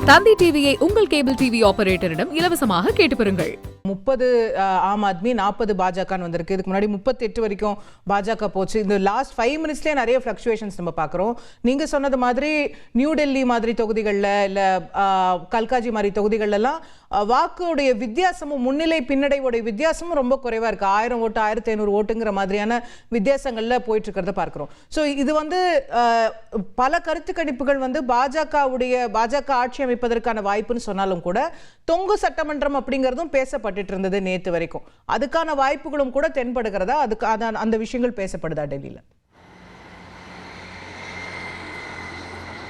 தந்தி டிவியை உங்கள் cable TV ஆபரேட்டரிடம் இலவசமாக கேட்டு பெறுங்கள். 30 ஆம் ஆத்மி 40 பாஜகன்னு வந்திருக்கு. இதுக்கு முன்னாடி 38 வரைக்கும் பாஜக போச்சு. இந்த லாஸ்ட் 5 மினிட்ஸ்லேயே நிறைய ஃப்ளக்சுவேஷன்ஸ் நம்ம பார்க்குறோம். நீங்கள் சொன்னது மாதிரி நியூ டெல்லி மாதிரி தொகுதிகளில் இல்லை கல்காஜி மாதிரி தொகுதிகளெல்லாம் வாக்குடைய வித்தியாசமும் முன்னிலை பின்னடைவுடைய வித்தியாசமும் ரொம்ப குறைவாக இருக்குது. 1000 ஓட்டு 1500 ஓட்டுங்கிற மாதிரியான வித்தியாசங்களில் போயிட்டு இருக்கிறத பார்க்குறோம். ஸோ இது வந்து பல கருத்து கணிப்புகள் வந்து பாஜக ஆட்சி அமைப்பதற்கான வாய்ப்புன்னு சொன்னாலும் கூட தொங்கு சட்டமன்றம் அப்படிங்கிறதும் பேசப்பட்டு இருந்தது நேற்று வரைக்கும். அதுக்கான வாய்ப்புகளும் கூட தென்படுகிறதா? அதுக்கு அந்த விஷயங்கள் பேசப்படுதா டெல்லியில்?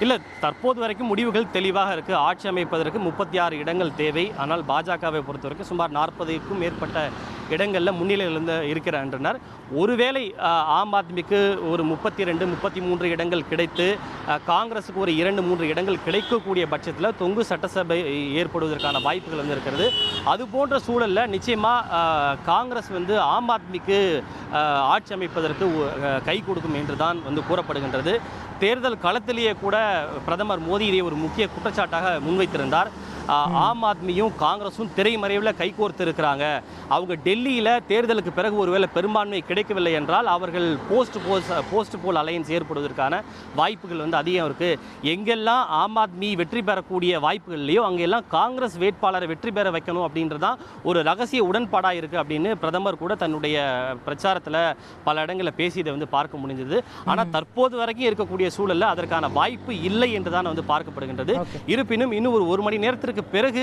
இல்லை, தற்போது வரைக்கும் முடிவுகள் தெளிவாக இருக்குது. ஆட்சி அமைப்பதற்கு 36 இடங்கள் தேவை. ஆனால் பாஜகவை பொறுத்த வரைக்கும் சுமார் 40க்கும் மேற்பட்ட இடங்களில் முன்னிலையிலிருந்து இருக்கிறார். ஒருவேளை ஆம் ஆத்மிக்கு ஒரு 32, 33 இடங்கள் கிடைத்து காங்கிரஸுக்கு ஒரு 2-3 இடங்கள் கிடைக்கக்கூடிய பட்சத்தில் தொங்கு சட்டசபை ஏற்படுவதற்கான வாய்ப்புகள் வந்து இருக்கிறது. அது போன்ற சூழலில் நிச்சயமாக காங்கிரஸ் வந்து ஆம் ஆத்மிக்கு ஆட்சி அமைப்பதற்கு கை கொடுக்கும் என்று தான் வந்து கூறப்படுகின்றது. தேர்தல் களத்திலேயே கூட பிரதமர் மோடி இதை ஒரு முக்கிய குற்றச்சாட்டாக முன்வைத்திருந்தார். ஆம் ஆத்மியும் காங்கிரஸும் திரைமறைவில் கைகோர்த்து இருக்கிறாங்க. அவங்க டெல்லியில் தேர்தலுக்கு பிறகு ஒருவேளை பெரும்பான்மை கிடைக்கவில்லை என்றால் அவர்கள் போஸ்ட் போல் அலையன்ஸ் ஏற்படுவதற்கான வாய்ப்புகள் வந்து அதிகம் இருக்குது. எங்கெல்லாம் ஆம் ஆத்மி வெற்றி பெறக்கூடிய வாய்ப்புகள்லையோ அங்கெல்லாம் காங்கிரஸ் வேட்பாளரை வெற்றி பெற வைக்கணும் அப்படின்றதான் ஒரு ரகசிய உடன்பாடாக இருக்குது அப்படின்னு பிரதமர் கூட தன்னுடைய பிரச்சாரத்தில் பல இடங்களில் பேசியதை வந்து பார்க்க முடிஞ்சது. ஆனால் தற்போது வரைக்கும் இருக்கக்கூடிய சூழலில் அதற்கான வாய்ப்பு இல்லை என்று தான் வந்து பார்க்கப்படுகின்றது. இருப்பினும் இன்னும் ஒரு மணி நேரத்திற்கு பிறகு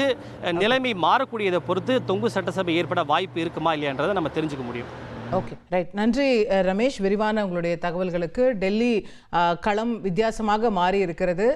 நிலைமை மாறக்கூடியதை பொறுத்து தொங்கு சட்டசபை ஏற்பட வாய்ப்பு இருக்குமா இல்லையான்றதை நம்ம தெரிஞ்சுக்க முடியும். Okay, right. நன்றி ரமேஷ், விரிவான உங்களுடைய தகவல்களுக்கு. டெல்லி களம் வித்தியாசமாக மாறி இருக்கிறது.